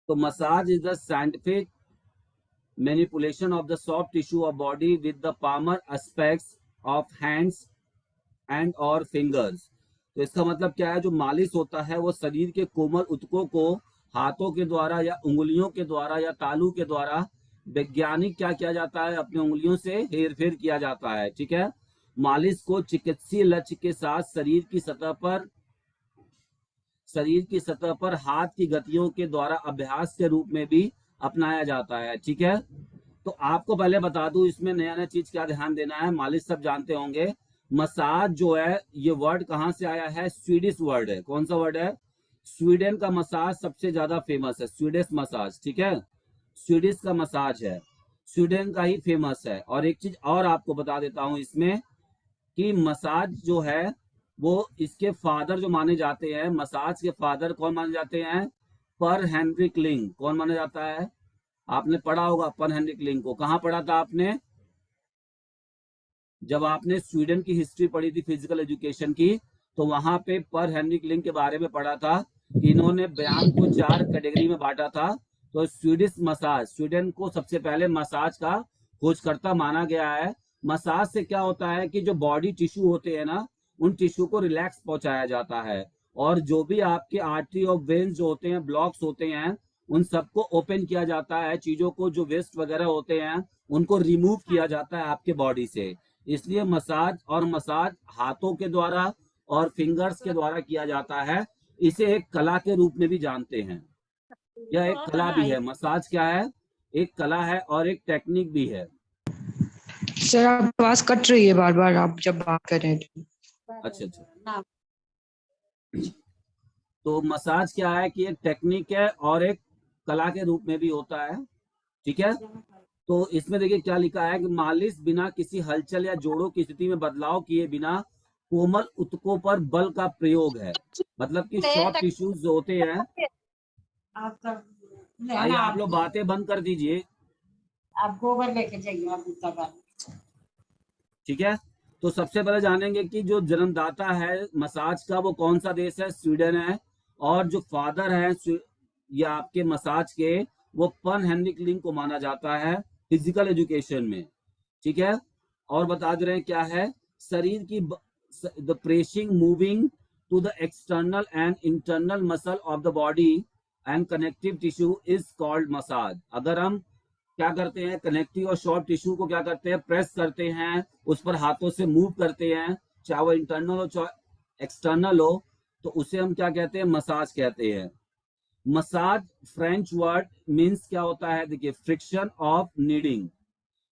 तो massage is the scientific manipulation of the soft tissue of body with the palmar aspects of hands and और fingers. तो इसका मतलब क्या है, जो मालिश होता है वो शरीर के कोमल ऊतकों को हाथों के द्वारा या उंगलियों के द्वारा या तालू के द्वारा वैज्ञानिक क्या किया जाता है, अपनी उंगलियों से हेर फेर किया जाता है। ठीक है। मालिश को चिकित्सीय लक्ष्य के साथ शरीर की सतह पर हाथ की गतियों के द्वारा अभ्यास के रूप में भी अपनाया जाता है। ठीक है। तो आपको पहले बता दूं, इसमें नया नया चीज क्या ध्यान देना है। मालिश सब जानते होंगे। मसाज जो है ये वर्ड कहां से आया है, स्वीडिश वर्ड है। कौन सा वर्ड है? स्वीडन का मसाज सबसे ज्यादा फेमस है, स्वीडिश मसाज। ठीक है। स्वीडिश का मसाज है, स्वीडन का ही फेमस है। और एक चीज और आपको बता देता हूं इसमें, कि मसाज जो है वो इसके फादर जो माने जाते हैं, मसाज के फादर कौन माने जाते हैं? पर हेनरिक लिंग। कौन माना जाता है? आपने पढ़ा होगा पर हेनरिक लिंग को। कहाँ पढ़ा था आपने? जब आपने स्वीडन की हिस्ट्री पढ़ी थी फिजिकल एजुकेशन की, तो वहां पे पर हेनरिक लिंग के बारे में पढ़ा था कि इन्होंने व्यायाम को 4 कैटेगरी में बांटा था। तो स्वीडिश मसाज, स्वीडन को सबसे पहले मसाज का खोजकर्ता माना गया है। मसाज से क्या होता है कि जो बॉडी टिश्यू होते हैं ना, उन टिश्यू को रिलैक्स पहुंचाया जाता है। और जो भी आपके आर्टरी और वेन्स जो होते हैं, ब्लॉक्स होते हैं, उन सबको ओपन किया जाता है। चीजों को जो वेस्ट वगैरह होते हैं उनको रिमूव किया जाता है आपके बॉडी से। इसलिए मसाज हाथों के द्वारा और फिंगर्स के द्वारा किया जाता है। इसे एक कला के रूप में भी जानते हैं। यह एक कला भी है। मसाज क्या है? एक कला है और एक टेक्निक भी है। सर आवाज कट रही है बार बार आप जब बात कर रहे हैं। अच्छा अच्छा। तो मसाज क्या है कि एक टेक्निक है और एक कला के रूप में भी होता है। ठीक है। तो इसमें देखिए क्या लिखा है कि मालिश बिना किसी हलचल या जोड़ों की स्थिति में बदलाव किए बिना कोमल ऊतकों पर बल का प्रयोग है। मतलब कि सॉफ्ट टिश्यूज जो होते हैं। भाई आप लोग बातें बंद कर दीजिए। आप गोबर लेके जाइए आप। ठीक है। तो सबसे पहले जानेंगे कि जो जन्मदाता है मसाज का वो कौन सा देश है, स्वीडन है। और जो फादर है या आपके मसाज के, वो पर हेनरिक लिंग को माना जाता है फिजिकल एजुकेशन में। ठीक है। और बता दे रहे हैं क्या है, शरीर की the pressing moving to the external and internal muscle of the body and connective tissue is called massage. अगर हम क्या करते हैं, कनेक्टिव और शॉर्ट टिश्यू को क्या करते हैं, प्रेस करते हैं, उस पर हाथों से मूव करते हैं, चाहे वो इंटरनल हो चाहे एक्सटर्नल हो, तो उसे हम क्या कहते हैं, मसाज कहते हैं। मसाज फ्रेंच वर्ड मीन्स क्या होता है, देखिए फ्रिक्शन ऑफ नीडिंग।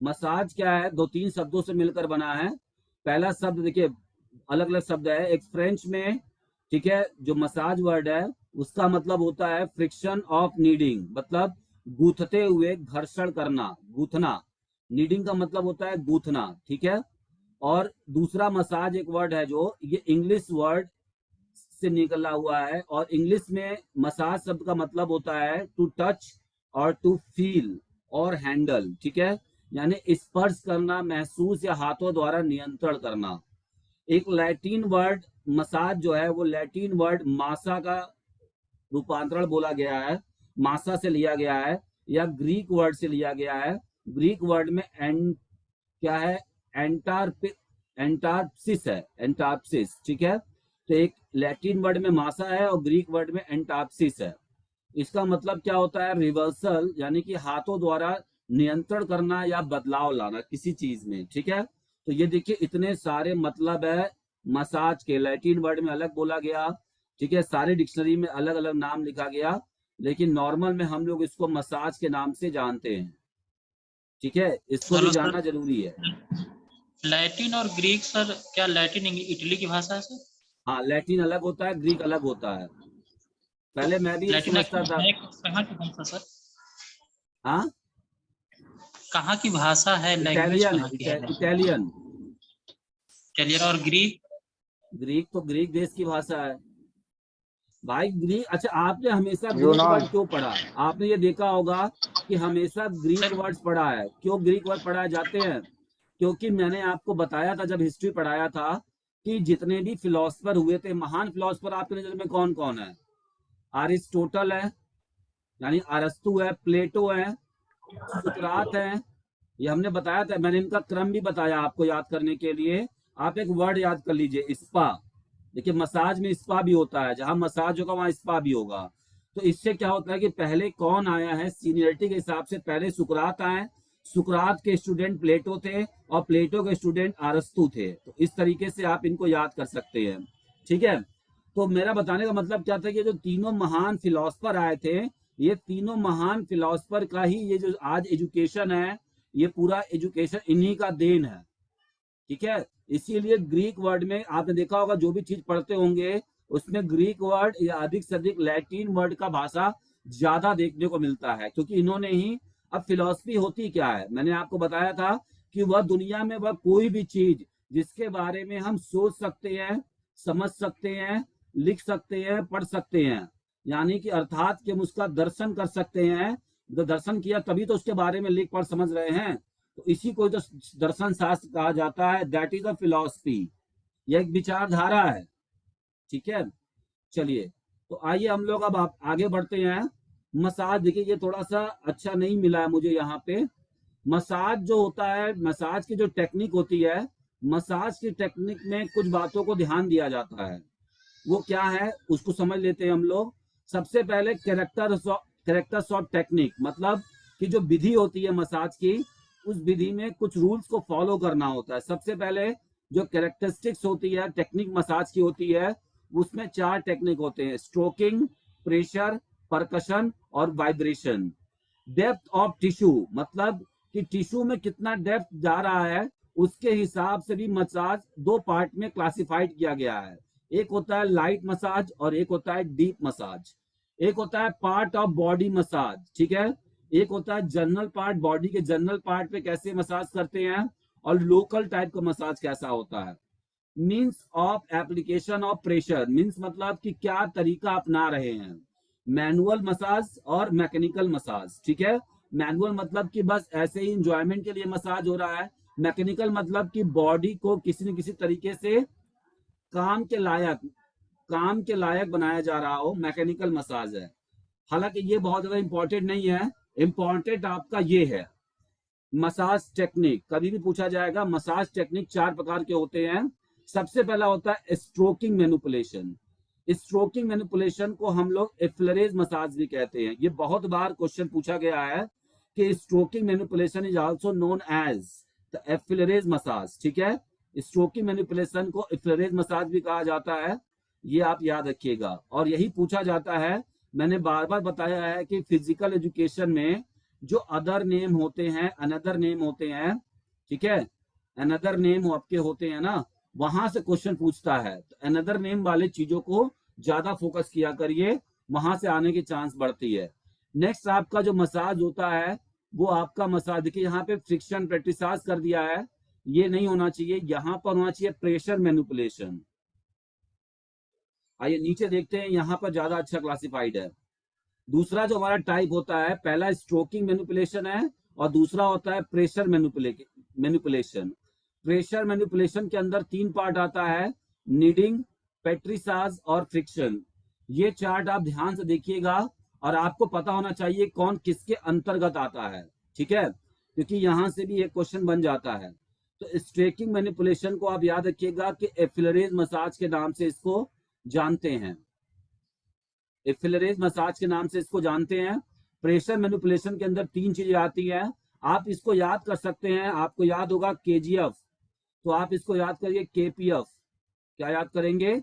मसाज क्या है, 2-3 शब्दों से मिलकर बना है। पहला शब्द देखिए अलग अलग शब्द है, एक फ्रेंच में। ठीक है। जो मसाज वर्ड है उसका मतलब होता है फ्रिक्शन ऑफ नीडिंग, मतलब गूंथते हुए घर्षण करना, गूंथना। नीडिंग का मतलब होता है गूंथना। ठीक है। और दूसरा मसाज एक वर्ड है जो ये इंग्लिश वर्ड से निकला हुआ है, और इंग्लिश में मसाज शब्द का मतलब होता है टू टच और टू फील और हैंडल। ठीक है। यानी स्पर्श करना, महसूस या हाथों द्वारा नियंत्रण करना। एक लैटिन वर्ड मसाज जो है वो लैटिन वर्ड मासा का रूपांतरण बोला गया है, मासा से लिया गया है, या ग्रीक वर्ड से लिया गया है। ग्रीक वर्ड में क्या है, एंटार्पसिस है, एंटार्पसिस। ठीक है। तो एक लैटिन वर्ड में मासा है और ग्रीक वर्ड में एंटार्पसिस है। इसका मतलब क्या होता है, रिवर्सल, यानी कि हाथों द्वारा नियंत्रण करना या बदलाव लाना किसी चीज में। ठीक है। तो ये देखिए इतने सारे मतलब है मसाज के, लैटिन वर्ड में अलग बोला गया। ठीक है। सारे डिक्शनरी में अलग अलग नाम लिखा गया, लेकिन नॉर्मल में हम लोग इसको मसाज के नाम से जानते हैं। ठीक है। इसको भी जानना जरूरी है। लैटिन और ग्रीक सर, क्या लैटिन इटली की भाषा है सर? हाँ, लैटिन अलग होता है, ग्रीक अलग होता है। पहले मैं भी समझता था। कहाँ की भाषा सर? हाँ, कहाँ की भाषा है? Italian, Italian. इटालियन। और ग्रीक? ग्रीक तो ग्रीक देश की भाषा है भाई, ग्रीक। अच्छा, आपने हमेशा ग्रीक वर्ड क्यों पढ़ा? आपने ये देखा होगा कि हमेशा ग्रीक वर्ड्स पढ़ा है। क्यों ग्रीक वर्ड पढ़ाए जाते हैं? क्योंकि मैंने आपको बताया था जब हिस्ट्री पढ़ाया था कि जितने भी फिलोसफर हुए थे, महान फिलोसफर आपकी नजर में कौन कौन है? अरिस्टोटल है, यानी अरस्तु है, प्लेटो है, सुकरात है, ये हमने बताया था। मैंने इनका क्रम भी बताया आपको याद करने के लिए। आप एक वर्ड याद कर लीजिए, स्पा। देखिए मसाज में स्पा भी होता है, जहां मसाज होगा वहां स्पा भी होगा। तो इससे क्या होता है कि पहले कौन आया है सीनियरिटी के हिसाब से, पहले सुकरात आए, सुकरात के स्टूडेंट प्लेटो थे और प्लेटो के स्टूडेंट अरस्तु थे। तो इस तरीके से आप इनको याद कर सकते हैं, ठीक है। तो मेरा बताने का मतलब क्या था कि जो तीनों महान फिलोसफर आए थे, ये तीनों महान फिलोसफर का ही ये जो आज एजुकेशन है, ये पूरा एजुकेशन इन्हीं का देन है, ठीक है। इसीलिए ग्रीक वर्ड में आपने देखा होगा, जो भी चीज पढ़ते होंगे उसमें ग्रीक वर्ड या अधिक से अधिक लैटिन वर्ड का भाषा ज्यादा देखने को मिलता है, क्योंकि इन्होंने ही। अब फिलॉसफी होती क्या है, मैंने आपको बताया था कि वह दुनिया में वह कोई भी चीज जिसके बारे में हम सोच सकते हैं, समझ सकते हैं, लिख सकते हैं, पढ़ सकते हैं, यानी कि अर्थात कि हम उसका दर्शन कर सकते हैं। जो दर्शन किया तभी तो उसके बारे में लिख पढ़ समझ रहे हैं। तो इसी को तो दर्शन शास्त्र कहा जाता है, दैट इज अ फिलॉसफी। यह एक विचारधारा है, ठीक है। चलिए, तो आइए हम लोग अब आप आगे बढ़ते हैं। मसाज देखिए, ये थोड़ा सा अच्छा नहीं मिला है मुझे यहाँ पे। मसाज जो होता है, मसाज की जो टेक्निक होती है, मसाज की टेक्निक में कुछ बातों को ध्यान दिया जाता है। वो क्या है उसको समझ लेते हैं हम लोग। सबसे पहले कैरेक्टर्स ऑफ टेक्निक, मतलब कि जो विधि होती है मसाज की, उस विधि में कुछ रूल्स को फॉलो करना होता है। सबसे पहले जो कैरेक्टरिस्टिक्स होती है टेक्निक मसाज की होती है, उसमें 4 टेक्निक होते हैं: स्ट्रोकिंग, प्रेशर, परकशन और वाइब्रेशन। डेप्थ ऑफ टिश्यू, मतलब कि टिश्यू में कितना डेप्थ जा रहा है, उसके हिसाब से भी मसाज 2 पार्ट में क्लासिफाइड किया गया है। एक होता है लाइट मसाज और एक होता है डीप मसाज। एक होता है पार्ट ऑफ बॉडी मसाज, ठीक है। एक होता है जनरल पार्ट, बॉडी के जनरल पार्ट पे कैसे मसाज करते हैं, और लोकल टाइप का मसाज कैसा होता है। Means of application of pressure, means मतलब कि क्या तरीका अपना रहे हैं। मैनुअल मसाज और मैकेनिकल मसाज, ठीक है। मैनुअल मतलब कि बस ऐसे ही इंजॉयमेंट के लिए मसाज हो रहा है। मैकेनिकल मतलब कि बॉडी को किसी न किसी तरीके से काम के लायक बनाया जा रहा हो, मैकेनिकल मसाज है। हालांकि ये बहुत ज्यादा इंपॉर्टेंट नहीं है, इंपॉर्टेंट आपका ये है मसाज टेक्निक। कभी भी पूछा जाएगा, मसाज टेक्निक 4 प्रकार के होते हैं। सबसे पहला होता है स्ट्रोकिंग मैनिपुलेशन। स्ट्रोकिंग मैनिपुलेशन को हम लोग एफ्लरेज मसाज भी कहते हैं। ये बहुत बार क्वेश्चन पूछा गया है कि stroking manipulation is also known as the effleurage massage, ठीक है। स्ट्रोकिंग मैनिपुलेशन को एफ्लरेज मसाज भी कहा जाता है, ये आप याद रखिएगा। और यही पूछा जाता है, मैंने बार बार बताया है कि फिजिकल एजुकेशन में जो अदर नेम होते हैं, अनदर नेम होते हैं, ठीक है, अनदर नेम आपके होते हैं ना, वहां से क्वेश्चन पूछता है। तो अनदर नेम वाले चीजों को ज्यादा फोकस किया करिए, वहां से आने की चांस बढ़ती है। नेक्स्ट आपका जो मसाज होता है, वो आपका मसाज, देखिए यहाँ पे फ्रिक्शन प्रैक्टिस कर दिया है, ये नहीं होना चाहिए, यहाँ पर होना चाहिए प्रेशर मैनिपुलेशन। आइए नीचे देखते हैं, यहाँ पर ज्यादा अच्छा क्लासिफाइड है। दूसरा जो हमारा टाइप होता है, पहला स्ट्रोकिंग मैनिपुलेशन है और दूसरा होता है प्रेशर मैनिपुलेशन। प्रेशर मैनिपुलेशन के अंदर 3 पार्ट आता है: नीडिंग, पेट्रिसाज और फ्रिक्शन। ये चार्ट आप ध्यान से देखिएगा और आपको पता होना चाहिए कौन किसके अंतर्गत आता है, ठीक है, क्योंकि यहां से भी एक क्वेश्चन बन जाता है। तो स्ट्रोकिंग मैनिपुलेशन को आप याद रखिएगा कि एफ्लरेज मसाज के नाम से इसको जानते हैं, एफ्लरेज मसाज के नाम से इसको जानते हैं। प्रेशर मैनिपुलेशन के अंदर 3 चीजें आती हैं, आप इसको याद कर सकते हैं। आपको याद होगा केजीएफ, तो आप इसको याद करिए केपीएफ। क्या याद करेंगे?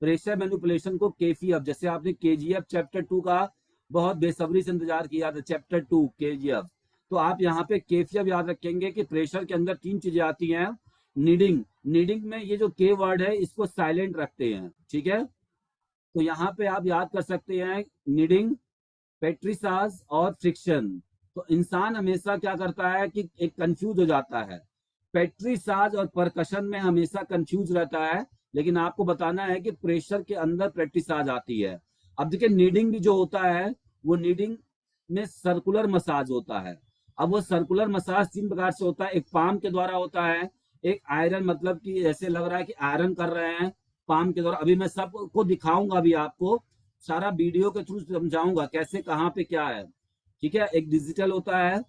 प्रेशर मैनिपुलेशन को केपीएफ, जैसे आपने केजीएफ चैप्टर 2 का बहुत बेसब्री से इंतजार किया था, चैप्टर 2 केजीएफ, तो आप यहाँ पे केपीएफ याद रखेंगे कि प्रेशर के अंदर 3 चीजें आती हैं। नीडिंग में ये जो के वर्ड है इसको साइलेंट रखते हैं, ठीक है। तो यहाँ पे आप याद कर सकते हैं नीडिंग, पेट्रिसाज और फ्रिक्शन। तो इंसान हमेशा क्या करता है कि एक कंफ्यूज हो जाता है, पेट्रिसाज और परकशन में हमेशा कंफ्यूज रहता है, लेकिन आपको बताना है कि प्रेशर के अंदर पेट्रिसाज आती है। अब देखिए नीडिंग भी जो होता है, वो नीडिंग में सर्कुलर मसाज होता है। अब वो सर्कुलर मसाज 3 प्रकार से होता है, एक पाम के द्वारा होता है, एक आयरन, मतलब कि ऐसे लग रहा है कि आयरन कर रहे हैं पाम के द्वारा। अभी मैं सबको दिखाऊंगा अभी आपको, सारा वीडियो के थ्रू समझाऊंगा कैसे कहाँ पे क्या है, ठीक है। एक डिजिटल होता है,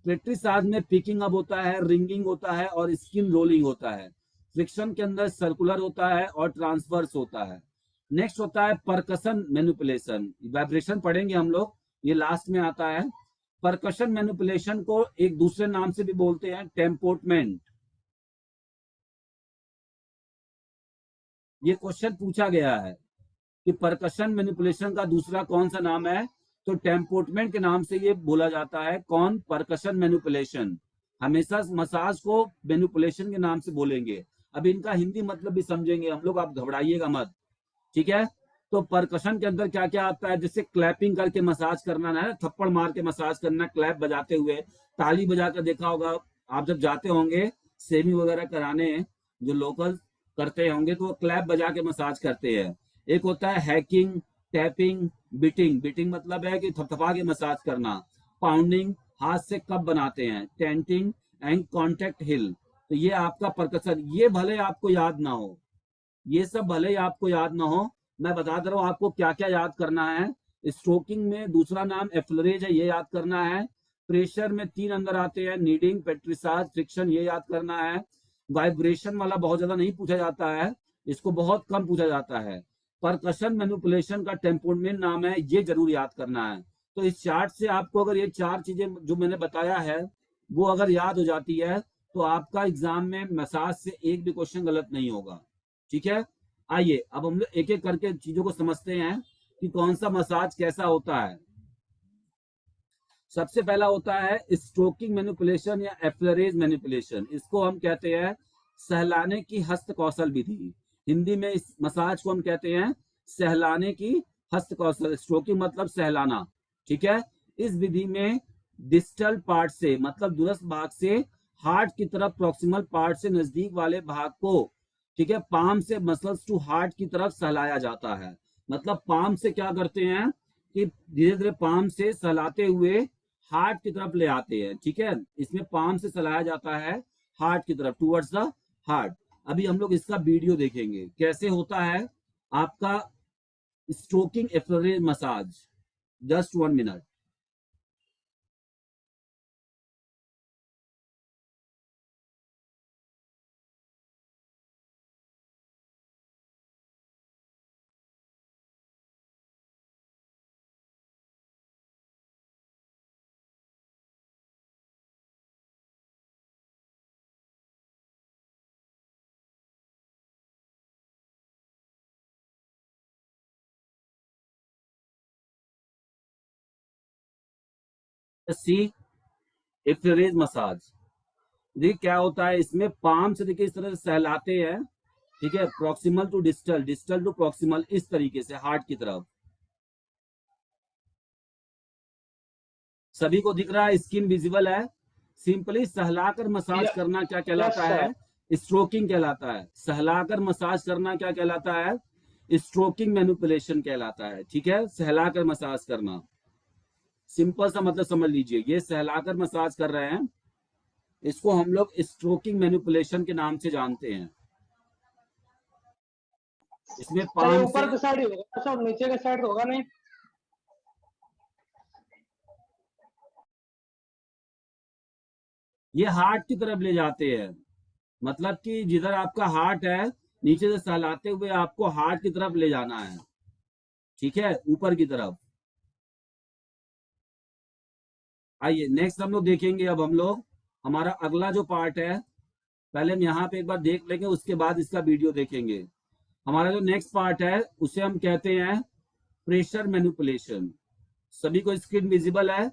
पेट्रीसाज में पिकिंग अप होता है, रिंगिंग होता है और स्किन रोलिंग होता है। फ्रिक्शन के अंदर सर्कुलर होता है और ट्रांसवर्स होता है। नेक्स्ट होता है परकशन मैनिपुलेशन, वाइब्रेशन पढ़ेंगे हम लोग, ये लास्ट में आता है। परकशन मैनिपुलेशन को एक दूसरे नाम से भी बोलते हैं टेम्पोर्टमेंट। ये क्वेश्चन पूछा गया है कि परकशन मैनिपुलेशन का दूसरा कौन सा नाम है, तो टेम्पोर्टमेंट के नाम से ये बोला जाता है। कौन? Percussion manipulation. हमेशा मसाज को मैनिपुलेशन के नाम से बोलेंगे। अब इनका हिंदी मतलब भी समझेंगे हम लोग, आप घबराइएगा मत, ठीक है। तो परकशन के अंदर क्या क्या आता है, जैसे क्लैपिंग करके मसाज करना ना, थप्पड़ मार के मसाज करना, क्लैप बजाते हुए, ताली बजाकर देखा होगा आप जब जाते होंगे सेमी वगैरह कराने, जो लोकल करते होंगे तो वो क्लैप बजा के मसाज करते हैं। एक होता है हैकिंग, टैपिंग, बिटिंग। बिटिंग मतलब है कि थपथपा के मसाज करना। पाउंडिंग, हाथ से कप बनाते हैं। टेंटिंग एंड कॉन्टेक्ट हिल। तो ये आपका परकशन, ये भले आपको याद ना हो, ये सब भले ही आपको याद ना हो, मैं बता दे रहा हूँ आपको क्या क्या याद करना है। स्ट्रोकिंग में दूसरा नाम एफ्लरेज है, ये याद करना है। प्रेशर में 3 अंदर आते हैं, नीडिंग, पेट्रिसाज, फ्रिक्शन, ये याद करना है। वाइब्रेशन वाला बहुत ज्यादा नहीं पूछा जाता है, इसको बहुत कम पूछा जाता है। परकशन मैनिपुलेशन का टेम्पोर्टमेंट नाम है, ये जरूर याद करना है। तो इस चार्ट से आपको अगर ये 4 चीजें जो मैंने बताया है वो अगर याद हो जाती है तो आपका एग्जाम में मसाज से एक भी क्वेश्चन गलत नहीं होगा, ठीक है। आइए अब हम लोग एक एक करके चीजों को समझते हैं कि कौन सा मसाज कैसा होता है। सबसे पहला होता है स्ट्रोकिंग मैनिपुलेशन या एफ्लरेज मैनिपुलेशन। इसको हम कहते हैं सहलाने की हस्त कौशल विधि। हिंदी में इस मसाज को हम कहते हैं सहलाने की हस्त कौशल। स्ट्रोकिंग मतलब सहलाना, ठीक है। इस विधि में डिस्टल पार्ट से मतलब दूरस्थ भाग से हार्ट की तरफ, प्रॉक्सिमल पार्ट से नजदीक वाले भाग को, ठीक है, पाम से मसल्स टू हार्ट की तरफ सहलाया जाता है। मतलब पाम से क्या करते हैं कि धीरे धीरे पाम से सहलाते हुए हार्ट की तरफ ले आते हैं, ठीक है। इसमें पाम से सहलाया जाता है हार्ट की तरफ, टुवर्ड्स द हार्ट। अभी हम लोग इसका वीडियो देखेंगे कैसे होता है आपका stroking effleurage massage. Just 1 minute. See effleurage massage. देखिए क्या होता है इसमें, पाम से देखिए इस तरह से सहलाते हैं, ठीक है, proximal to distal, distal to proximal, इस तरीके से हार्ट की तरफ। सभी को दिख रहा है, स्किन विजिबल है। सिंपली सहलाकर मसाज करना क्या कहलाता है? स्ट्रोकिंग कहलाता है। सहलाकर मसाज करना क्या कहलाता है? स्ट्रोकिंग मैनिपुलेशन कहलाता है, ठीक है। सहलाकर मसाज करना, सिंपल सा मतलब समझ लीजिए, ये सहलाकर मसाज कर रहे हैं, इसको हम लोग स्ट्रोकिंग मैनिपुलेशन के नाम से जानते हैं। इसमें पाम ऊपर की साइड होगा सब, नीचे के साइड होगा नहीं। ये हार्ट की तरफ ले जाते हैं, मतलब कि जिधर आपका हार्ट है नीचे से सहलाते हुए आपको हार्ट की तरफ ले जाना है, ठीक है, ऊपर की तरफ। आइए नेक्स्ट हम लोग देखेंगे। अब हम लोग हमारा अगला जो पार्ट है, पहले हम यहाँ पे एक बार देख लेंगे, उसके बाद इसका वीडियो देखेंगे। हमारा जो नेक्स्ट पार्ट है उसे हम कहते हैं प्रेशर मैनिपुलेशन। सभी को स्क्रीन विजिबल है?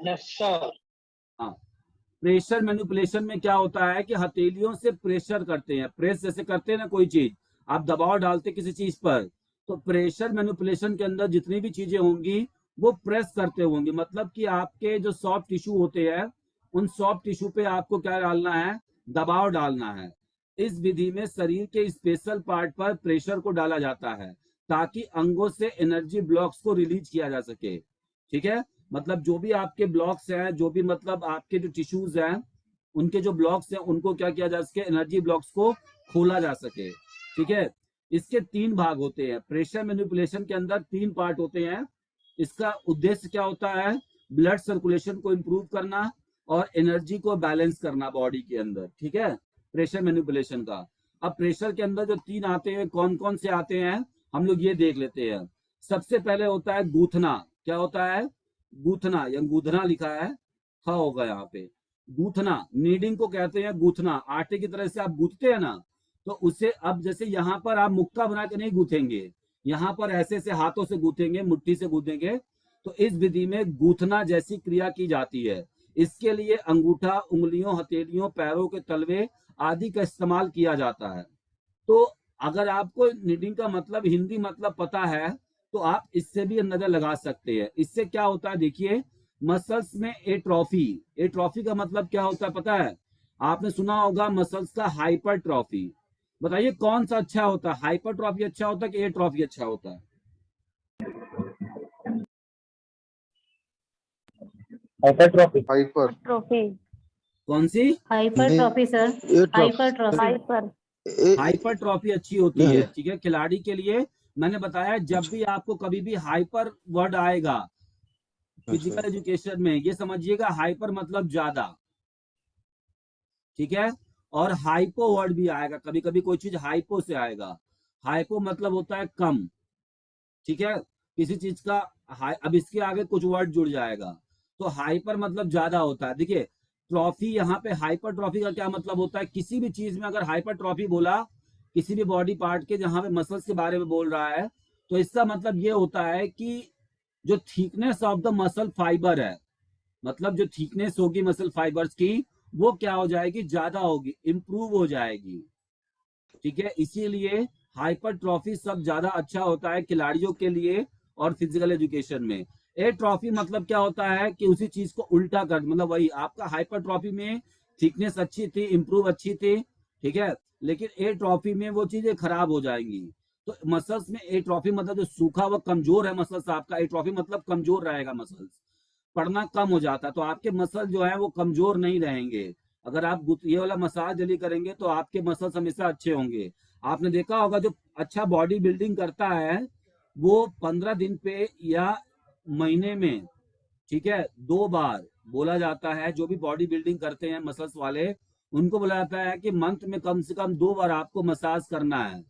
Yes sir. हाँ। प्रेशर मैनिपुलेशन में क्या होता है कि हथेलियों से प्रेशर करते हैं, प्रेस जैसे करते हैं ना कोई चीज, आप दबाव डालते किसी चीज पर, तो प्रेशर मैनिपुलेशन के अंदर जितनी भी चीजें होंगी वो प्रेस करते होंगे। मतलब कि आपके जो सॉफ्ट टिश्यू होते हैं उन सॉफ्ट टिश्यू पे आपको क्या डालना है? दबाव डालना है। इस विधि में शरीर के स्पेशल पार्ट पर प्रेशर को डाला जाता है ताकि अंगों से एनर्जी ब्लॉक्स को रिलीज किया जा सके, ठीक है। मतलब जो भी आपके ब्लॉक्स हैं, जो भी मतलब आपके जो टिश्यूज हैं, उनके जो ब्लॉक्स हैं उनको क्या किया जा सके? एनर्जी ब्लॉक्स को खोला जा सके, ठीक है। इसके 3 भाग होते हैं। प्रेशर मैनिपुलेशन के अंदर 3 पार्ट होते हैं। इसका उद्देश्य क्या होता है? ब्लड सर्कुलेशन को इंप्रूव करना और एनर्जी को बैलेंस करना बॉडी के अंदर, ठीक है, प्रेशर मैनिपुलेशन का। अब प्रेशर के अंदर जो 3 आते हैं, कौन कौन से आते हैं हम लोग ये देख लेते हैं। सबसे पहले होता है गूथना। क्या होता है? गूथना, या गूथना लिखा है, था होगा यहाँ पे। गूथना, नीडिंग को कहते हैं गूथना। आटे की तरह से आप गूथते हैं ना, तो उसे अब जैसे यहाँ पर आप मुक्का बना के नहीं गूथेंगे, यहाँ पर ऐसे से हाथों से गूथेंगे, मुट्ठी से गूथेंगे। तो इस विधि में गूथना जैसी क्रिया की जाती है। इसके लिए अंगूठा, उंगलियों, हथेलियों, पैरों के तलवे आदि का इस्तेमाल किया जाता है। तो अगर आपको नीडिंग का मतलब, हिंदी मतलब पता है, तो आप इससे भी अंदाजा लगा सकते हैं। इससे क्या होता है, देखिए, मसल्स में एट्रोफी। एट्रोफी का मतलब क्या होता है पता है? आपने सुना होगा मसल्स का हाइपरट्रॉफी। बताइए कौन सा अच्छा होता है? हाइपरट्रॉफी अच्छा होता है कि एट्रोफी अच्छा होता है? हाइपरट्रॉफी। हाइपर ट्रॉफी, कौन सी? Hypertrophy sir, hypertrophy, hyper. Hypertrophy अच्छी होती है, ठीक है, खिलाड़ी के लिए। मैंने बताया जब भी आपको कभी भी हाइपर वर्ड आएगा फिजिकल एजुकेशन में, ये समझिएगा हाइपर मतलब ज्यादा, ठीक है। और हाइपो वर्ड भी आएगा, कभी कभी कोई चीज हाइपो से आएगा। हाइपो मतलब होता है कम, ठीक है, किसी चीज का अब इसके आगे कुछ वर्ड जुड़ जाएगा, तो हाइपर मतलब ज्यादा होता है। देखिए ट्रॉफी, यहाँ पे हाइपर ट्रॉफी का क्या मतलब होता है? किसी भी चीज में अगर हाइपर ट्रॉफी बोला, किसी भी बॉडी पार्ट के जहां पे मसल्स के बारे में बोल रहा है, तो इसका मतलब ये होता है कि जो thickness of the muscle fibre है, मतलब जो थिकनेस होगी मसल फाइबर्स की, वो क्या हो जाएगी? ज्यादा होगी, इंप्रूव हो जाएगी, ठीक है। इसीलिए हाइपरट्रॉफी सब ज्यादा अच्छा होता है खिलाड़ियों के लिए और फिजिकल एजुकेशन में। एट्रॉफी मतलब क्या होता है कि उसी चीज को उल्टा कर, मतलब वही आपका हाइपरट्रॉफी में थिकनेस अच्छी थी, इंप्रूव अच्छी थी, ठीक है, लेकिन एट्रॉफी में वो चीजें खराब हो जाएंगी। तो मसल्स में एट्रॉफी मतलब जो सूखा व कमजोर है मसल्स आपका, एट्रॉफी मतलब कमजोर रहेगा मसल्स, पढ़ना कम हो जाता है, तो आपके मसल जो है वो कमजोर नहीं रहेंगे। अगर आप ये वाला मसाज डेली करेंगे तो आपके मसल्स हमेशा अच्छे होंगे। आपने देखा होगा जो अच्छा बॉडी बिल्डिंग करता है वो 15 दिन पे या महीने में, ठीक है, 2 बार बोला जाता है। जो भी बॉडी बिल्डिंग करते हैं मसल्स वाले, उनको बोला जाता है कि मंथ में कम से कम 2 बार आपको मसाज करना है।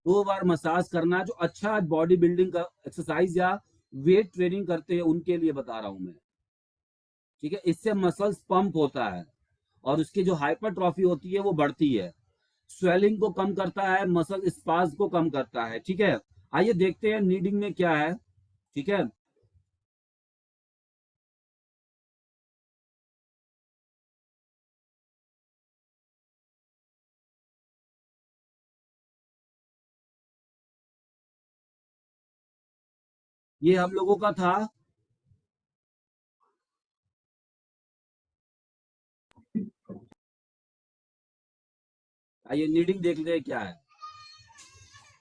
2 बार मसाज करना है। जो अच्छा बॉडी बिल्डिंग का एक्सरसाइज या वेट ट्रेनिंग करते हैं उनके लिए बता रहा हूं मैं, ठीक है। इससे मसल्स पंप होता है और उसकी जो हाइपरट्रॉफी होती है वो बढ़ती है। स्वेलिंग को कम करता है, मसल स्पाज को कम करता है, ठीक है। आइए देखते हैं नीडिंग में क्या है, ठीक है। ये हम लोगों का था। आइए नीडिंग देख लेते हैं क्या है।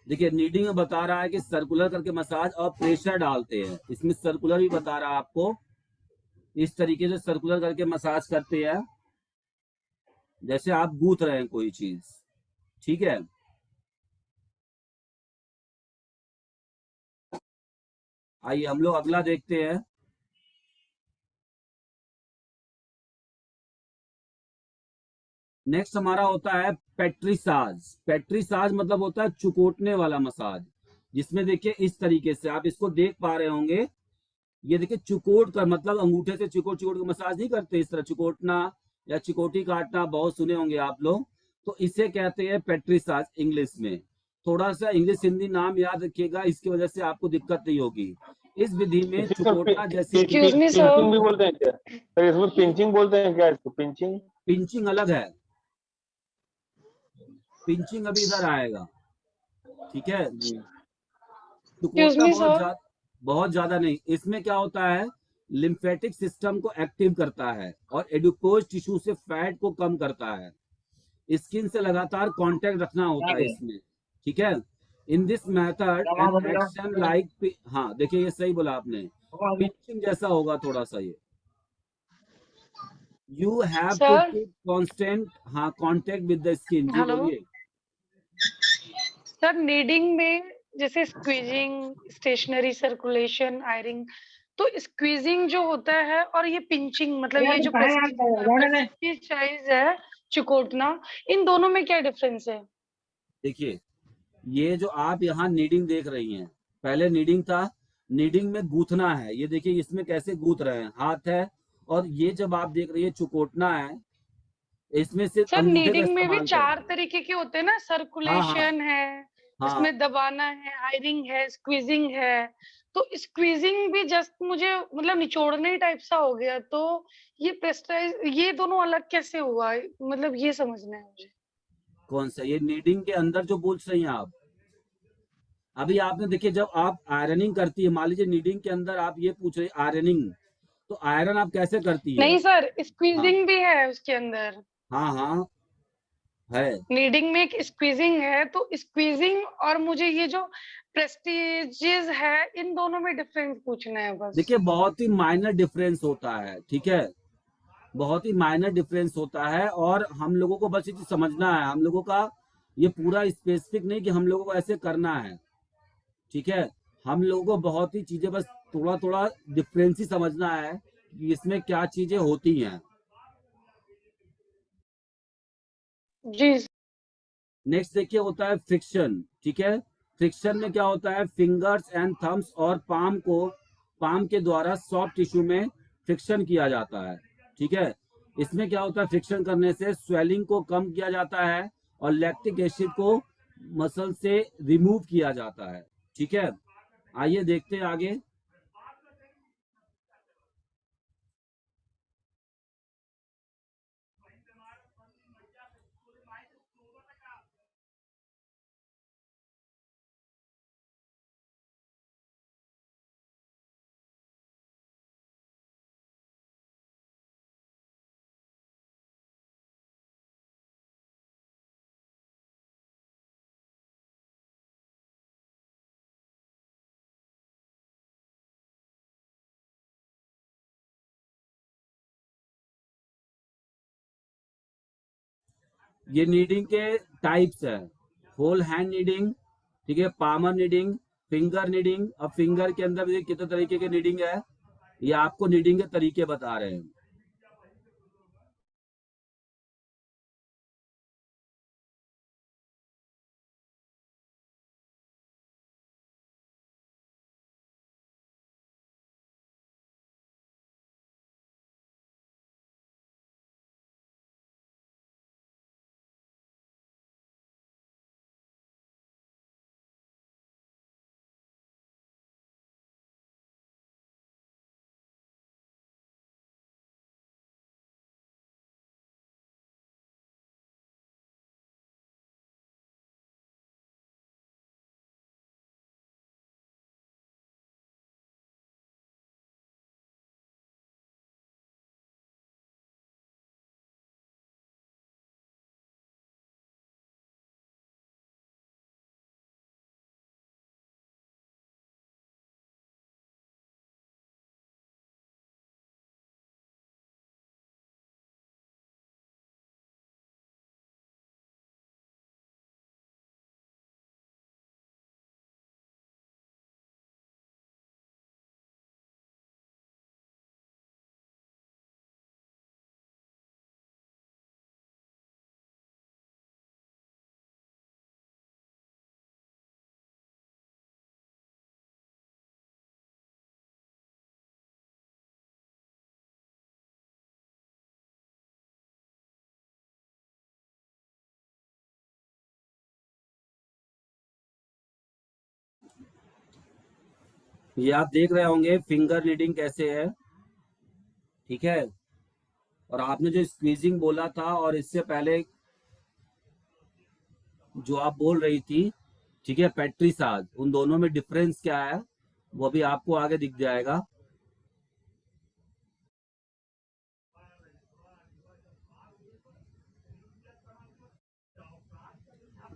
देखिए नीडिंग में बता रहा है कि सर्कुलर करके मसाज और प्रेशर डालते हैं। इसमें सर्कुलर भी बता रहा है आपको, इस तरीके से सर्कुलर करके मसाज करते हैं जैसे आप गूंथ रहे हैं कोई चीज, ठीक है। आइए हम लोग अगला देखते हैं। नेक्स्ट हमारा होता है पेट्रीसाज। पेट्रीसाज मतलब होता है चुकोटने वाला मसाज, जिसमें देखिए इस तरीके से आप इसको देख पा रहे होंगे। ये देखिए चुकोट का मतलब अंगूठे से चिकोट चिकोट के मसाज नहीं करते, इस तरह चिकोटना या चिकोटी काटना बहुत सुने होंगे आप लोग। तो इसे कहते हैं पेट्रीसाज इंग्लिश में। थोड़ा सा इंग्लिश हिंदी नाम याद रखिएगा, इसकी वजह से आपको दिक्कत नहीं होगी। इस विधि में चुकोटना जैसी Excuse me, sir. पिंचिंग भी बोलते हैं क्या सर? इसमें पिंचिंग बोलते हैं क्या इसको? पिंचिंग पिंचिंग अलग है, पिंचिंग अभी इधर आएगा, ठीक है। जी। Excuse चुकोटना me, sir. बहुत ज्यादा नहीं। इसमें क्या होता है, लिम्फेटिक सिस्टम को एक्टिव करता है और एडिपोज टिश्यू से फैट को कम करता है। स्किन से लगातार कांटेक्ट रखना होता है इसमें, ठीक है। In this method an action like, हाँ देखिए ये सही बोला आपने, पिंचिंग जैसा होगा थोड़ा सा ये। You have to Sir. Keep constant, हाँ, कांटेक्ट विद द स्किन, जी Hello. बोलिए। सर नीडिंग में जैसे स्क्वीजिंग, स्टेशनरी सर्कुलेशन, आयरिंग, तो स्क्वीजिंग जो होता है और ये पिंचिंग मतलब ये जो प्रेस्टिजाइज है, चिकोटना, इन दोनों में क्या डिफरेंस है? देखिए, ये जो आप यहाँ नीडिंग देख रही हैं, पहले नीडिंग था, नीडिंग में गूंथना है। ये देखिए इसमें कैसे गूंथ रहे हैं, हाथ है। और ये जब आप देख रही है चुकोटना है, इसमें सिर्फ सर अंगूठे का नीडिंग में भी इस्तेमाल करते 4 हैं। तरीके के होते हैं ना, हाँ हाँ सर्कुलेशन है, हाँ। इसमें दबाना है, आयरिंग है, स्क्वीजिंग है। तो स्क्वीजिंग भी जस्ट मुझे मतलब निचोड़ने टाइप सा हो गया, तो ये प्रेस्टाइज ये दोनों अलग कैसे हुआ, मतलब ये समझना है मुझे। कौन सा? ये नीडिंग के अंदर जो पूछ रही हैं आप, अभी आपने देखिए जब आप आयरनिंग करती है, मान लीजिए नीडिंग के अंदर आप ये पूछ रही आयरनिंग, तो आयरन आप कैसे करती है? नहीं सर, हाँ स्क्वीजिंग भी है उसके अंदर। हाँ हाँ है। नीडिंग में एक स्क्वीजिंग है, तो स्क्वीजिंग और मुझे ये जो प्रेस्टीजेस है, इन दोनों में डिफरेंस पूछना है बस। देखिए बहुत ही माइनर डिफरेंस होता है, ठीक है, बहुत ही माइनर डिफरेंस होता है। और हम लोगों को बस ये चीज समझना है, हम लोगों का ये पूरा स्पेसिफिक नहीं कि हम लोगों को ऐसे करना है, ठीक है। हम लोगों को बहुत ही चीजें बस थोड़ा थोड़ा डिफरेंस ही समझना है कि इसमें क्या चीजें होती हैं। जी। नेक्स्ट देखिए होता है फ्रिक्शन, ठीक है। फ्रिक्शन में क्या होता है, फिंगर्स एंड थम्स और पाम के द्वारा सॉफ्ट टिश्यू में फ्रिक्शन किया जाता है, ठीक है। इसमें क्या होता है, फ्रिक्शन करने से स्वेलिंग को कम किया जाता है और लैक्टिक एसिड को मसल से रिमूव किया जाता है, ठीक है। आइए देखते हैं आगे। ये नीडिंग के टाइप्स है, होल हैंड नीडिंग, ठीक है, पामर नीडिंग, फिंगर नीडिंग। अब फिंगर के अंदर भी कितने तरीके के नीडिंग है, ये आपको नीडिंग के तरीके बता रहे हैं। ये आप देख रहे होंगे फिंगर नीडिंग कैसे है, ठीक है। और आपने जो स्क्वीजिंग बोला था और इससे पहले जो आप बोल रही थी, ठीक है, पेट्रीसाज, उन दोनों में डिफरेंस क्या है वो भी आपको आगे दिख जाएगा।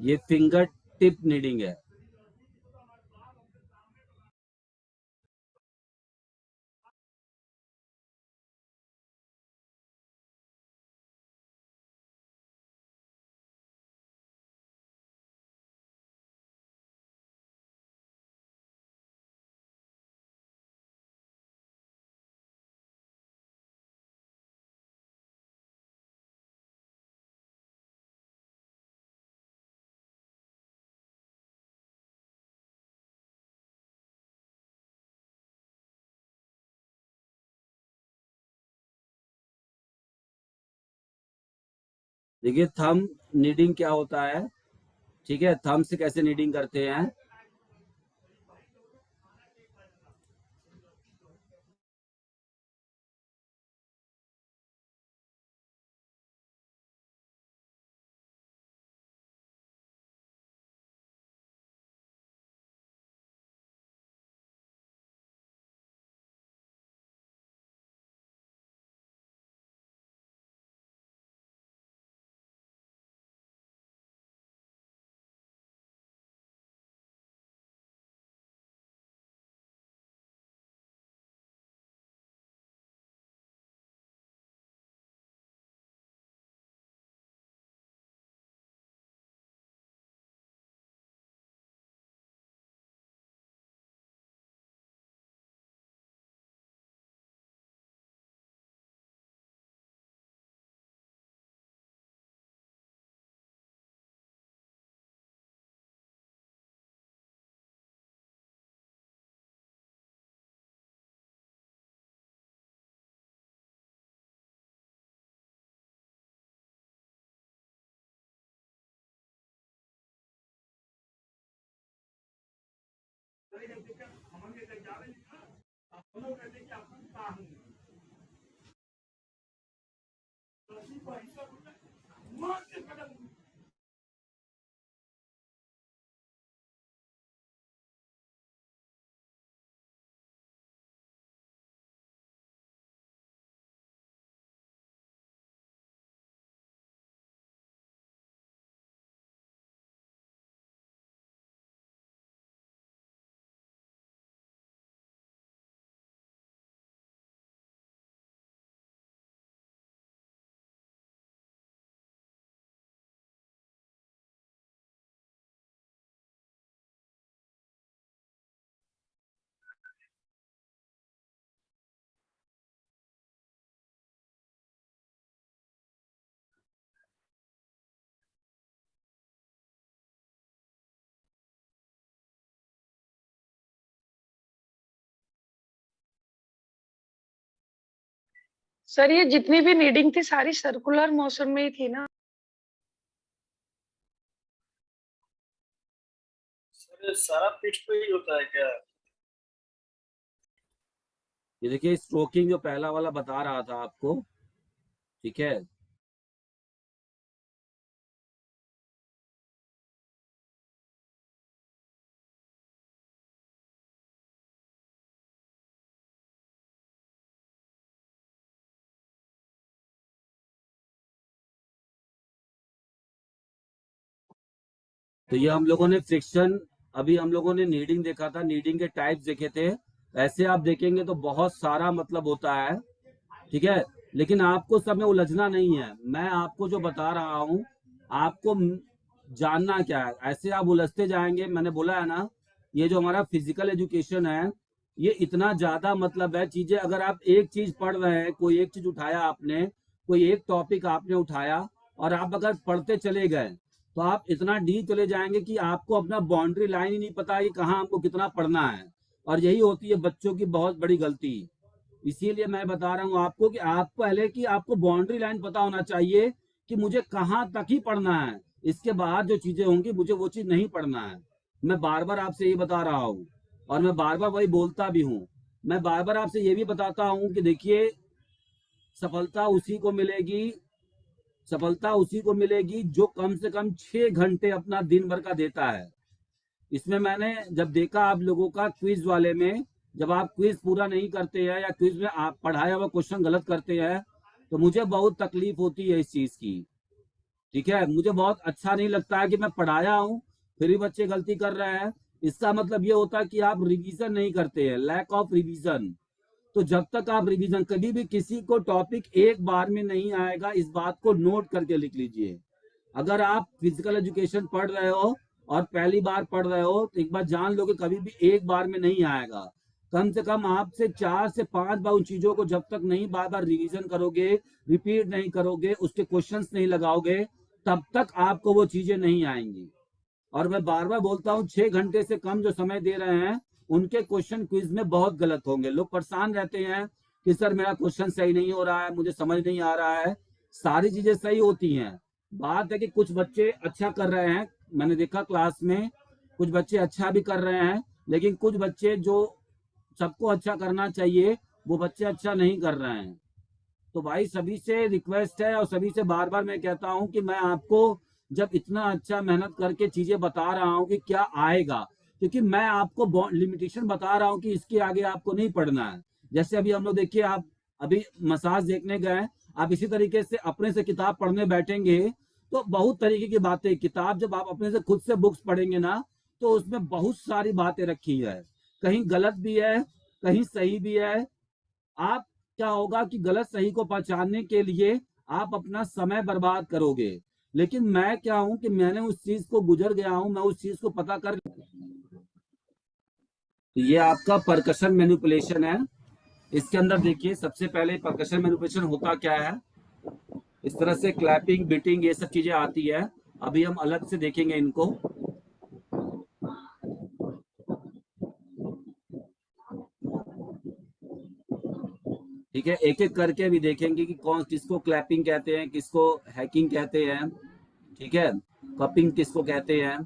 ये फिंगर टिप नीडिंग है। देखिए थंब नीडिंग क्या होता है, ठीक है, थंब से कैसे नीडिंग करते हैं। सर ये जितनी भी नीडिंग थी सारी सर्कुलर मोशन में ही थी ना। सर सारा पीठ पे ही होता है क्या? ये देखिए स्ट्रोकिंग जो पहला वाला बता रहा था आपको, ठीक है, तो ये हम लोगों ने फ्रिक्शन, अभी हम लोगों ने नीडिंग देखा था, नीडिंग के टाइप्स देखे थे। ऐसे आप देखेंगे तो बहुत सारा मतलब होता है, ठीक है, लेकिन आपको सब में उलझना नहीं है। मैं आपको जो बता रहा हूँ आपको जानना क्या है, ऐसे आप उलझते जाएंगे। मैंने बोला है ना, ये जो हमारा फिजिकल एजुकेशन है ये इतना ज्यादा मतलब है चीजें। अगर आप एक चीज पढ़ रहे हैं, कोई एक चीज उठाया आपने, कोई एक टॉपिक आपने उठाया और आप अगर पढ़ते चले गए तो आप इतना डीप चले जाएंगे कि आपको अपना बाउंड्री लाइन ही नहीं पता है कि कहाँ हमको कितना पढ़ना है। और यही होती है बच्चों की बहुत बड़ी गलती। इसीलिए मैं बता रहा हूँ आपको कि आप पहले की आपको बाउंड्री लाइन पता होना चाहिए कि मुझे कहाँ तक ही पढ़ना है, इसके बाद जो चीजें होंगी मुझे वो चीज नहीं पढ़ना है। मैं बार बार आपसे ये बता रहा हूँ और मैं बार बार वही बोलता भी हूँ। मैं बार बार आपसे ये भी बताता हूँ कि देखिए सफलता उसी को मिलेगी, सफलता उसी को मिलेगी जो कम से कम 6 घंटे अपना दिन भर का देता है। इसमें मैंने जब देखा आप लोगों का क्विज वाले में, जब आप क्विज पूरा नहीं करते हैं या क्विज में आप पढ़ाया हुआ क्वेश्चन गलत करते हैं तो मुझे बहुत तकलीफ होती है इस चीज की, ठीक है। मुझे बहुत अच्छा नहीं लगता है कि मैं पढ़ाया हूँ फिर भी बच्चे गलती कर रहे हैं। इसका मतलब ये होता है कि आप रिवीजन नहीं करते हैं, लैक ऑफ रिवीजन। तो जब तक आप रिवीजन, कभी भी किसी को टॉपिक एक बार में नहीं आएगा, इस बात को नोट करके लिख लीजिए। अगर आप फिजिकल एजुकेशन पढ़ रहे हो और पहली बार पढ़ रहे हो तो एक बार जान लो कि कभी भी एक बार में नहीं आएगा। कम से कम आपसे 4 से 5 बार उन चीजों को जब तक नहीं बार बार रिवीजन करोगे, रिपीट नहीं करोगे, उसके क्वेश्चंस नहीं लगाओगे, तब तक आपको वो चीजें नहीं आएंगी। और मैं बार बार बोलता हूँ 6 घंटे से कम जो समय दे रहे हैं उनके क्वेश्चन क्विज में बहुत गलत होंगे। लोग परेशान रहते हैं कि सर मेरा क्वेश्चन सही नहीं हो रहा है, मुझे समझ नहीं आ रहा है। सारी चीजें सही होती हैं, बात है कि कुछ बच्चे अच्छा कर रहे हैं, मैंने देखा क्लास में कुछ बच्चे अच्छा भी कर रहे हैं, लेकिन कुछ बच्चे जो सबको अच्छा करना चाहिए वो बच्चे अच्छा नहीं कर रहे हैं। तो भाई सभी से रिक्वेस्ट है और सभी से बार बार मैं कहता हूं कि मैं आपको जब इतना अच्छा मेहनत करके चीजें बता रहा हूं कि क्या आएगा, क्योंकि मैं आपको लिमिटेशन बता रहा हूं कि इसके आगे आपको नहीं पढ़ना है। जैसे अभी हम लोग देखिए, आप अभी मसाज देखने गए, आप इसी तरीके से अपने से किताब पढ़ने बैठेंगे तो बहुत तरीके की बातें, किताब जब आप अपने से खुद से बुक्स पढ़ेंगे ना तो उसमें बहुत सारी बातें रखी है, कहीं गलत भी है कहीं सही भी है। आप क्या होगा कि गलत सही को पहचानने के लिए आप अपना समय बर्बाद करोगे, लेकिन मैं क्या हूं कि मैंने उस चीज को गुजर गया हूं, मैं उस चीज को पता कर। ये आपका परकशन मैनिपुलेशन है। इसके अंदर देखिए सबसे पहले परकशन मैनिपुलेशन होता क्या है, इस तरह से क्लैपिंग बीटिंग ये सब चीजें आती है। अभी हम अलग से देखेंगे इनको। ठीक है, एक एक करके भी देखेंगे कि कौन किसको क्लैपिंग कहते हैं, किसको हैकिंग कहते हैं, ठीक है, कपिंग किसको कहते हैं।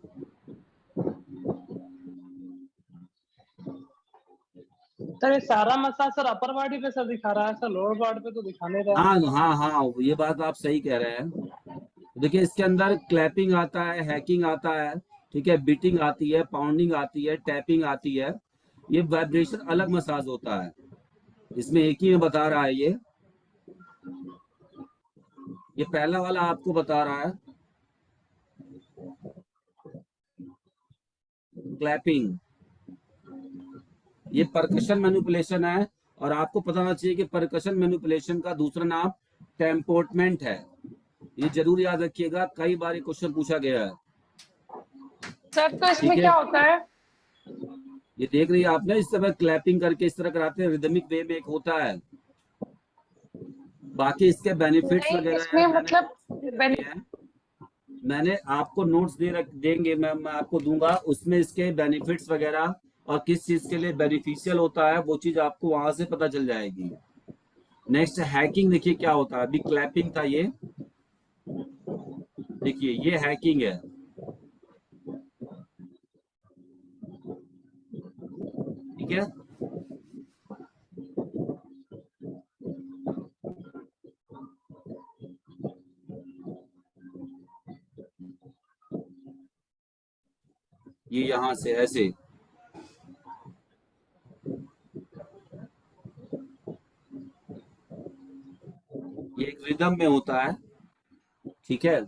सर ये सारा मसाज सर अपर बॉडी पे सर दिखा रहा है, सर लोअर बॉडी पे तो दिखा नहीं रहा है। हाँ हाँ हाँ, ये बात आप सही कह रहे हैं। देखिए इसके अंदर क्लैपिंग आता है, हैकिंग आता है, ठीक है, बीटिंग आती है, पाउंडिंग आती है, टैपिंग आती है। ये वाइब्रेशन अलग मसाज होता है, इसमें एक ही में बता रहा है। ये पहला वाला आपको बता रहा है क्लैपिंग, ये परकशन मैनिपुलेशन है। और आपको पता होना चाहिए कि परकशन मैनिपुलेशन का दूसरा नाम टेम्पोर्टमेंट है। ये जरूर याद रखिएगा, कई बार ये क्वेश्चन पूछा गया है। सर तो इसमें ठीक है, क्या होता है? ये देख रही है आपने, इस तरह क्लैपिंग करके इस तरह कराते हैं, रिदमिक वे में एक होता है। बाकी इसके बेनिफिट्स नहीं, वगैरह इसमें है, मतलब मैंने आपको नोट्स देंगे, मैं आपको दूंगा, उसमें इसके बेनिफिट्स वगैरह और किस चीज के लिए बेनिफिशियल होता है वो चीज आपको वहां से पता चल जाएगी। नेक्स्ट हैकिंग, देखिए क्या होता है। अभी क्लैपिंग था, ये देखिए ये हैकिंग है। ठीक है, ये यहां से ऐसे, ये एक रिदम में होता है। ठीक है,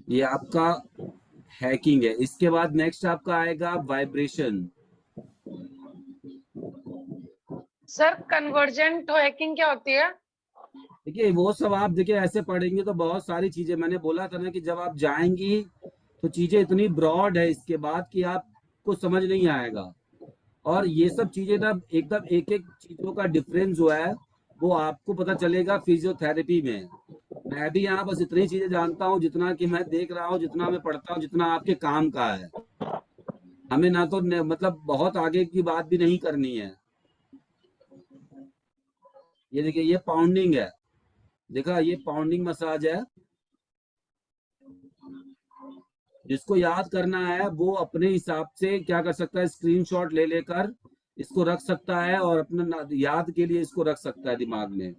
ये आपका हैकिंग है। इसके बाद नेक्स्ट आपका आएगा वाइब्रेशन। सर कन्वर्जेंट हैकिंग क्या होती है? देखिए वो सब आप देखिए ऐसे पढ़ेंगे तो बहुत सारी चीजें, मैंने बोला था ना कि जब आप जाएंगी तो चीजें इतनी ब्रॉड है इसके बाद कि आपको समझ नहीं आएगा। और ये सब चीजें ना एकदम एक एक चीजों का डिफरेंस जो है वो आपको पता चलेगा फिजियोथेरेपी में। मैं भी यहाँ बस इतनी चीजें जानता हूँ जितना कि मैं देख रहा हूँ, जितना मैं पढ़ता हूँ, जितना आपके काम का है। हमें ना तो मतलब बहुत आगे की बात भी नहीं करनी है। ये देखिए ये पाउंडिंग है, देखा, ये पाउंडिंग मसाज है। जिसको याद करना है वो अपने हिसाब से क्या कर सकता है, स्क्रीनशॉट ले लेकर इसको रख सकता है और अपने याद के लिए इसको रख सकता है दिमाग में।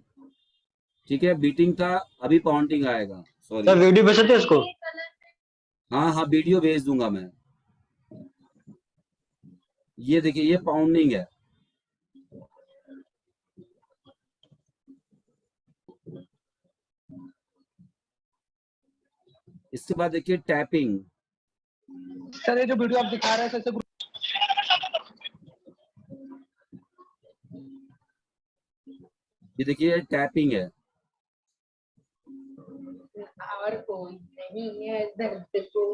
ठीक है, बीटिंग था, अभी पाउंडिंग आएगा। सॉरी सर वीडियो भेज सकते हैं इसको? हाँ हाँ, वीडियो भेज दूंगा मैं। ये देखिए ये पाउंडिंग है। इसके बाद देखिए टैपिंग। सर ये जो वीडियो आप दिखा रहे हैं सर, ये देखिए टैपिंग है। और कोई नहीं है दर्द को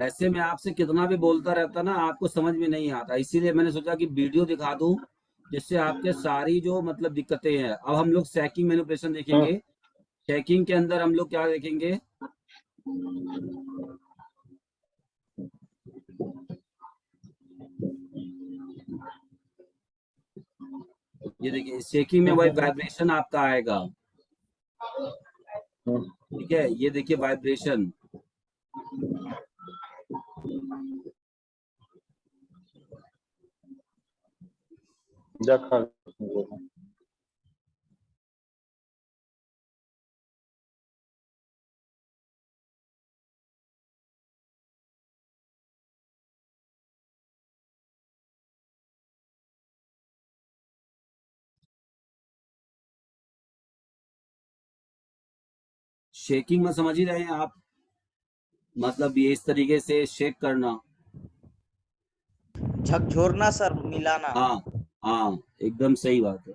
ऐसे में आपसे कितना भी बोलता रहता ना, आपको समझ में नहीं आता, इसीलिए मैंने सोचा कि वीडियो दिखा दूं, जिससे आपके सारी जो मतलब दिक्कतें हैं। अब हम लोग शैकिंग मैनिपुलेशन देखेंगे। शैकिंग के अंदर हम लोग क्या देखेंगे, ये देखिए शेकिंग में वही वाइब्रेशन आपका आएगा, ठीक है। ये देखिए वाइब्रेशन, शेकिंग में समझ ही रहे हैं आप, मतलब ये इस तरीके से शेक करना। झकझोरना सर, मिलाना। हाँ हाँ, एकदम सही बात है।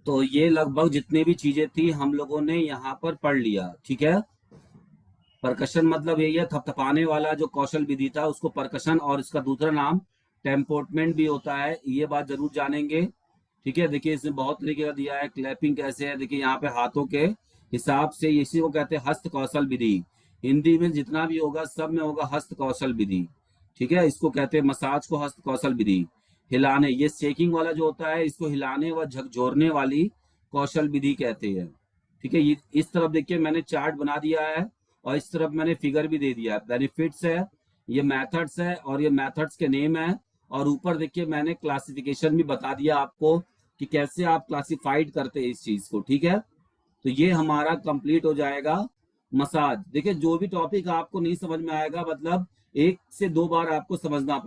तो ये लगभग जितने भी चीजें थी हम लोगों ने यहाँ पर पढ़ लिया, ठीक है। परकशन मतलब यही है, थपथपाने वाला जो कौशल विधि था उसको परकशन, और इसका दूसरा नाम टेम्पोर्टमेंट भी होता है, ये बात जरूर जानेंगे, ठीक है। देखिए इसमें बहुत तरीके का दिया है, क्लैपिंग कैसे है, देखिए यहाँ पे हाथों के हिसाब से, इसी को कहते हैं हस्त कौशल विधि। हिंदी में जितना भी होगा सब में होगा हस्त कौशल विधि, ठीक है। इसको कहते हैं मसाज को हस्त कौशल विधि। हिलाने, ये शेकिंग वाला जो होता है इसको हिलाने व झकझोरने वाली कौशल विधि कहते हैं, ठीक है। ये इस तरफ देखिए मैंने चार्ट बना दिया है, और इस तरफ मैंने फिगर भी दे दिया है। बेनिफिट्स है, ये मेथड्स है, और ये मेथड्स के नेम है, और ऊपर देखिए मैंने क्लासिफिकेशन भी बता दिया आपको कि कैसे आप क्लासिफाइड करते हैं इस चीज को, ठीक है। तो ये हमारा कंप्लीट हो जाएगा मसाज। देखिए जो भी टॉपिक आपको नहीं समझ में आएगा, मतलब 1 से 2 बार आपको समझना